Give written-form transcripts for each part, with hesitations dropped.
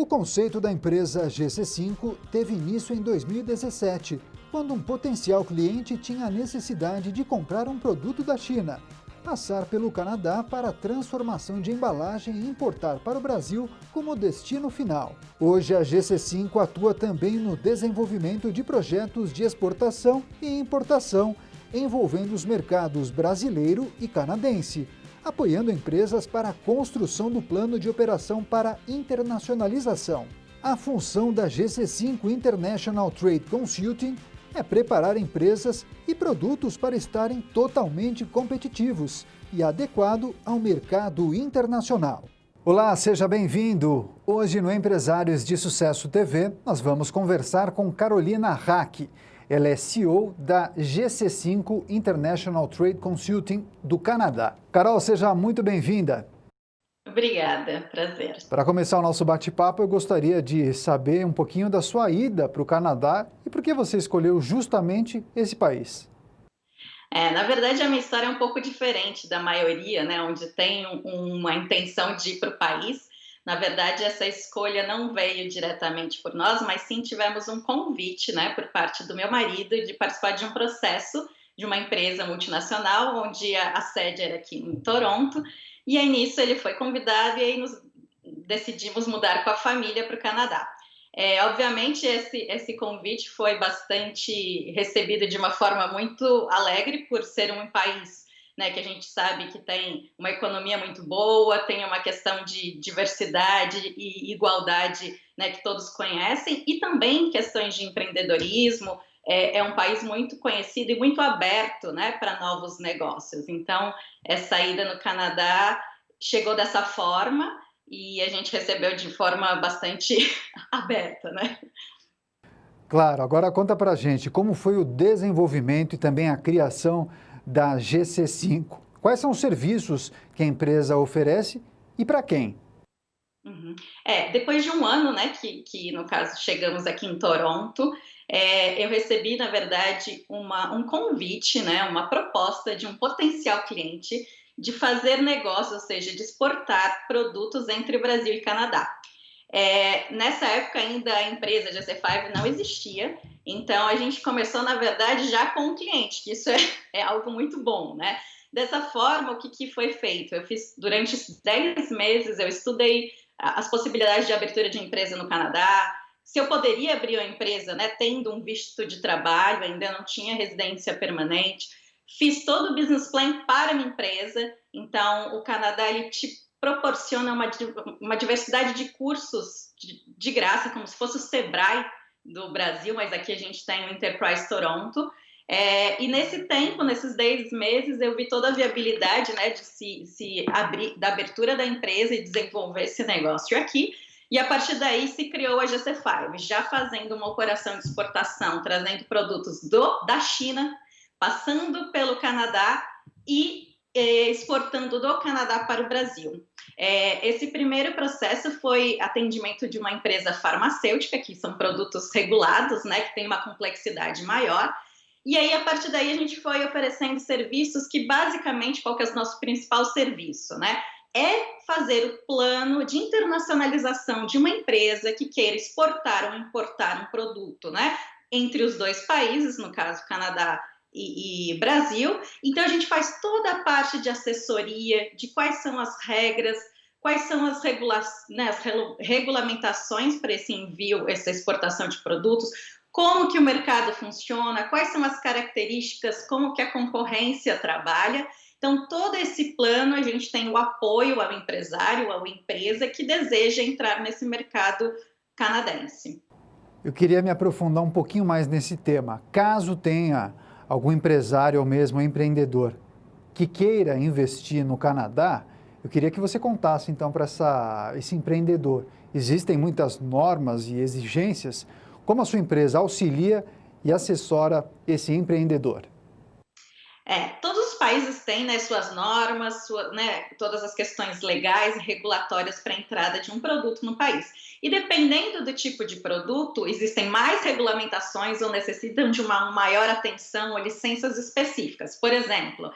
O conceito da empresa GC5 teve início em 2017, quando um potencial cliente tinha a necessidade de comprar um produto da China, passar pelo Canadá para a transformação de embalagem e importar para o Brasil como destino final. Hoje a GC5 atua também no desenvolvimento de projetos de exportação e importação, envolvendo os mercados brasileiro e canadense, apoiando empresas para a construção do plano de operação para internacionalização. A função da GC5 International Trade Consulting é preparar empresas e produtos para estarem totalmente competitivos e adequado ao mercado internacional. Olá, seja bem-vindo! Hoje no Empresários de Sucesso TV, nós vamos conversar com Carolina Hack. Ela é CEO da GC5 International Trade Consulting do Canadá. Carol, seja muito bem-vinda. Obrigada, prazer. Para começar o nosso bate-papo, eu gostaria de saber um pouquinho da sua ida para o Canadá e por que você escolheu justamente esse país. Na verdade, a minha história é um pouco diferente da maioria, né, onde tem uma intenção de ir para o país. Na verdade, essa escolha não veio diretamente por nós, mas sim tivemos um convite, né, por parte do meu marido de participar de um processo de uma empresa multinacional, onde a sede era aqui em Toronto, e aí nisso ele foi convidado e aí decidimos mudar com a família para o Canadá. Obviamente, esse convite foi bastante recebido de uma forma muito alegre, por ser um país, né, que a gente sabe que tem uma economia muito boa, tem uma questão de diversidade e igualdade, né, que todos conhecem, e também questões de empreendedorismo. É um país muito conhecido e muito aberto, né, para novos negócios. Então, essa ida no Canadá chegou dessa forma e a gente recebeu de forma bastante aberta, né? Claro, agora conta pra gente como foi o desenvolvimento e também a criação da GC5. Quais são os serviços que a empresa oferece e para quem? Uhum. Depois de um ano, né, que no caso chegamos aqui em Toronto, eu recebi, na verdade, um convite, né, uma proposta de um potencial cliente de fazer negócio, ou seja, de exportar produtos entre Brasil e Canadá. Nessa época ainda a empresa GC5 não existia, então a gente começou, na verdade, já com o cliente, que isso é algo muito bom, né? Dessa forma, o que foi feito? Eu fiz, durante 10 meses, eu estudei as possibilidades de abertura de empresa no Canadá, se eu poderia abrir uma empresa, né, tendo um visto de trabalho, ainda não tinha residência permanente. Fiz todo o business plan para a minha empresa, então o Canadá ele te proporciona uma diversidade de cursos de graça, como se fosse o Sebrae do Brasil, mas aqui a gente tem o Enterprise Toronto. E nesse tempo, nesses 10 meses, eu vi toda a viabilidade, né, de se abrir, da abertura da empresa e desenvolver esse negócio aqui. E a partir daí se criou a GC5, já fazendo uma operação de exportação, trazendo produtos da China, passando pelo Canadá e exportando do Canadá para o Brasil. Esse primeiro processo foi atendimento de uma empresa farmacêutica, que são produtos regulados, né, que tem uma complexidade maior. E aí, a partir daí, a gente foi oferecendo serviços que, basicamente, qual que é o nosso principal serviço, né? É fazer o plano de internacionalização de uma empresa que queira exportar ou importar um produto, né? Entre os dois países, no caso, Canadá e Brasil. Então, a gente faz toda a parte de assessoria, de quais são as regras, quais são as regulamentações para esse envio, essa exportação de produtos, como que o mercado funciona, quais são as características, como que a concorrência trabalha. Então, todo esse plano, a gente tem o apoio ao empresário, à empresa que deseja entrar nesse mercado canadense. Eu queria me aprofundar um pouquinho mais nesse tema. Caso tenha algum empresário ou mesmo empreendedor que queira investir no Canadá, eu queria que você contasse então para esse empreendedor. Existem muitas normas e exigências. Como a sua empresa auxilia e assessora esse empreendedor? Todos os países têm, né, suas normas, todas as questões legais e regulatórias para a entrada de um produto no país. E dependendo do tipo de produto, existem mais regulamentações ou necessitam de uma maior atenção ou licenças específicas. Por exemplo,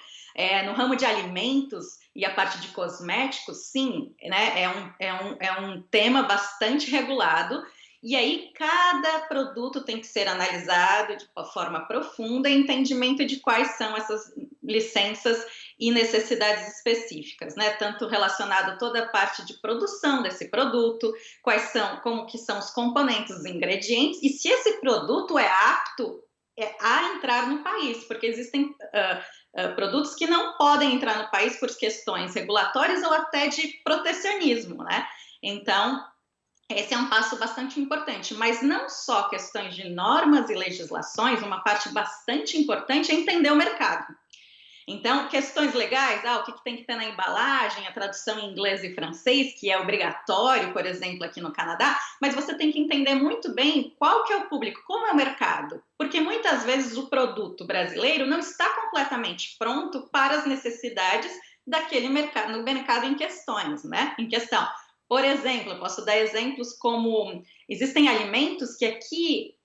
No ramo de alimentos e a parte de cosméticos, sim, né, é um tema bastante regulado, e aí cada produto tem que ser analisado de forma profunda e entendimento de quais são essas licenças e necessidades específicas, né? Tanto relacionado a toda a parte de produção desse produto, como que são os componentes, os ingredientes, e se esse produto é apto a entrar no país, porque existem produtos que não podem entrar no país por questões regulatórias ou até de protecionismo, né? Então, esse é um passo bastante importante, mas não só questões de normas e legislações, uma parte bastante importante é entender o mercado. Então, questões legais, o que tem que ter na embalagem, a tradução em inglês e francês, que é obrigatório, por exemplo, aqui no Canadá, mas você tem que entender muito bem qual que é o público, como é o mercado, porque muitas vezes o produto brasileiro não está completamente pronto para as necessidades daquele mercado, no mercado em questões, né? Em questão. Por exemplo, eu posso dar exemplos como existem alimentos que aqui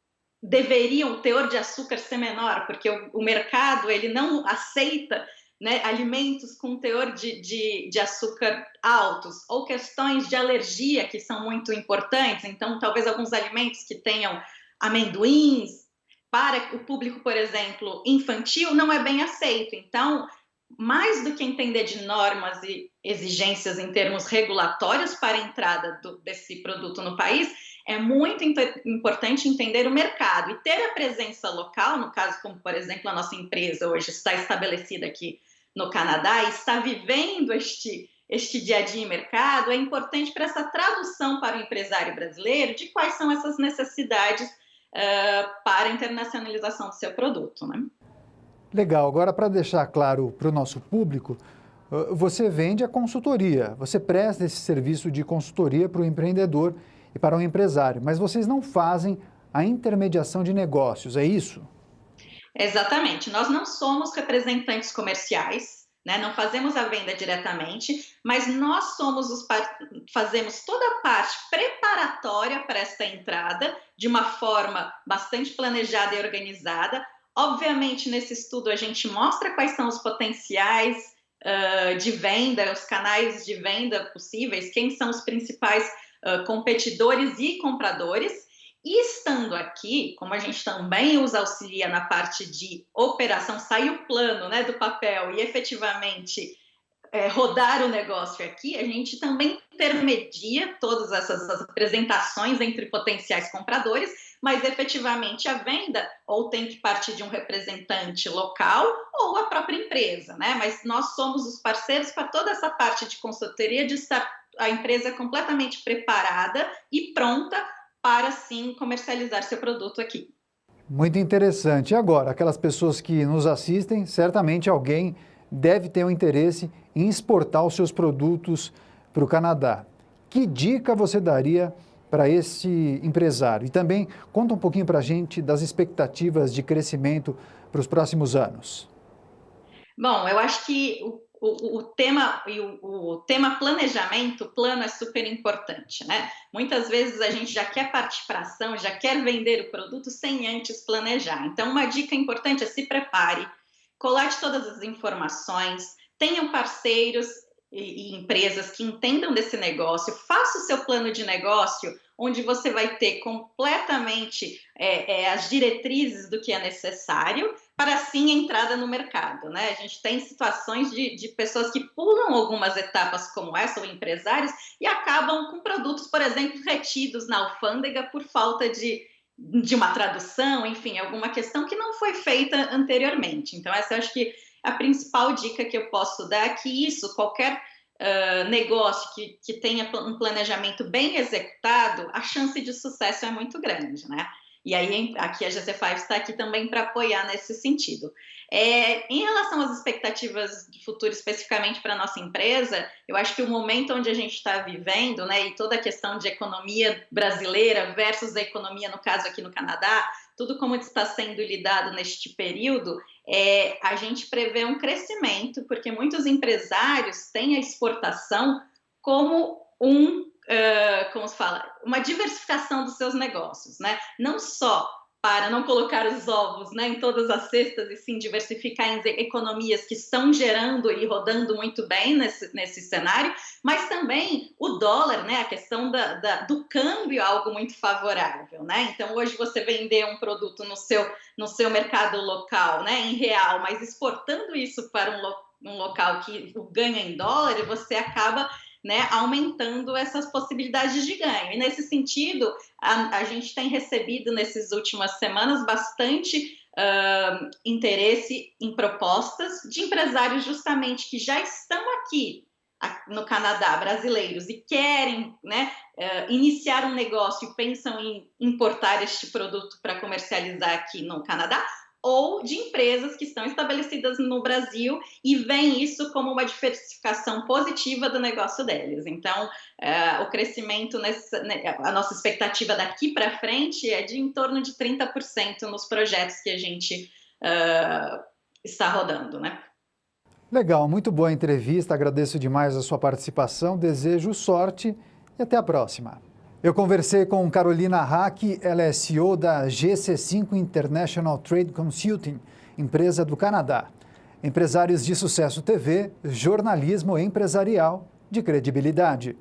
deveriam o teor de açúcar ser menor, porque o mercado ele não aceita, né, alimentos com teor de açúcar altos, ou questões de alergia que são muito importantes, então talvez alguns alimentos que tenham amendoins, para o público, por exemplo, infantil, não é bem aceito. Então, mais do que entender de normas e exigências em termos regulatórios para a entrada desse produto no país, é muito importante entender o mercado e ter a presença local, no caso, como, por exemplo, a nossa empresa hoje está estabelecida aqui no Canadá e está vivendo este dia a dia em mercado, é importante para essa tradução para o empresário brasileiro de quais são essas necessidades para a internacionalização do seu produto, né? Legal. Agora, para deixar claro para o nosso público, você vende a consultoria, você presta esse serviço de consultoria para o empreendedor e para o empresário, mas vocês não fazem a intermediação de negócios, é isso? Exatamente. Nós não somos representantes comerciais, né? Não fazemos a venda diretamente, mas nós fazemos toda a parte preparatória para esta entrada de uma forma bastante planejada e organizada. Obviamente, nesse estudo, a gente mostra quais são os potenciais de venda, os canais de venda possíveis, quem são os principais competidores e compradores. E estando aqui, como a gente também os auxilia na parte de operação, sai o plano, né, do papel e efetivamente rodar o negócio aqui, a gente também intermedia todas essas apresentações entre potenciais compradores, mas efetivamente a venda ou tem que partir de um representante local ou a própria empresa, né? Mas nós somos os parceiros para toda essa parte de consultoria, de estar a empresa completamente preparada e pronta para, sim, comercializar seu produto aqui. Muito interessante. E agora, aquelas pessoas que nos assistem, certamente alguém deve ter um interesse em exportar os seus produtos para o Canadá. Que dica você daria para esse empresário? E também conta um pouquinho para a gente das expectativas de crescimento para os próximos anos. Bom, eu acho que o tema planejamento, plano é super importante, né? Muitas vezes a gente já quer partir para ação, já quer vender o produto sem antes planejar. Então, uma dica importante é se prepare, colete todas as informações, tenham parceiros e empresas que entendam desse negócio, faça o seu plano de negócio, onde você vai ter completamente as diretrizes do que é necessário para, sim, a entrada no mercado, né? A gente tem situações de pessoas que pulam algumas etapas como essa, ou empresários, e acabam com produtos, por exemplo, retidos na alfândega por falta de uma tradução, enfim, alguma questão que não foi feita anteriormente. Então, essa eu acho que a principal dica que eu posso dar é que qualquer negócio que tenha um planejamento bem executado, a chance de sucesso é muito grande, né? E aí, aqui a GC5 está aqui também para apoiar nesse sentido. Em relação às expectativas de futuro, especificamente para a nossa empresa, eu acho que o momento onde a gente está vivendo, né, e toda a questão de economia brasileira versus a economia, no caso aqui no Canadá, tudo como está sendo lidado neste período, a gente prevê um crescimento, porque muitos empresários têm a exportação como como se fala, uma diversificação dos seus negócios, né? Não só para não colocar os ovos, né, em todas as cestas e sim diversificar em economias que estão gerando e rodando muito bem nesse cenário, mas também o dólar, né, a questão do câmbio é algo muito favorável, né? Então hoje você vender um produto no seu mercado local, né, em real, mas exportando isso para um local que ganha em dólar, você acaba, né, aumentando essas possibilidades de ganho. E nesse sentido, a gente tem recebido nessas últimas semanas bastante interesse em propostas de empresários justamente que já estão aqui no Canadá, brasileiros, e querem, né, iniciar um negócio e pensam em importar este produto para comercializar aqui no Canadá, ou de empresas que estão estabelecidas no Brasil e veem isso como uma diversificação positiva do negócio deles. Então, o crescimento, a nossa expectativa daqui para frente é de em torno de 30% nos projetos que a gente está rodando, né? Legal, muito boa a entrevista, agradeço demais a sua participação, desejo sorte e até a próxima. Eu conversei com Carolina Hack, ela é CEO da GC5 International Trade Consulting, empresa do Canadá. Empresários de Sucesso TV, jornalismo empresarial de credibilidade.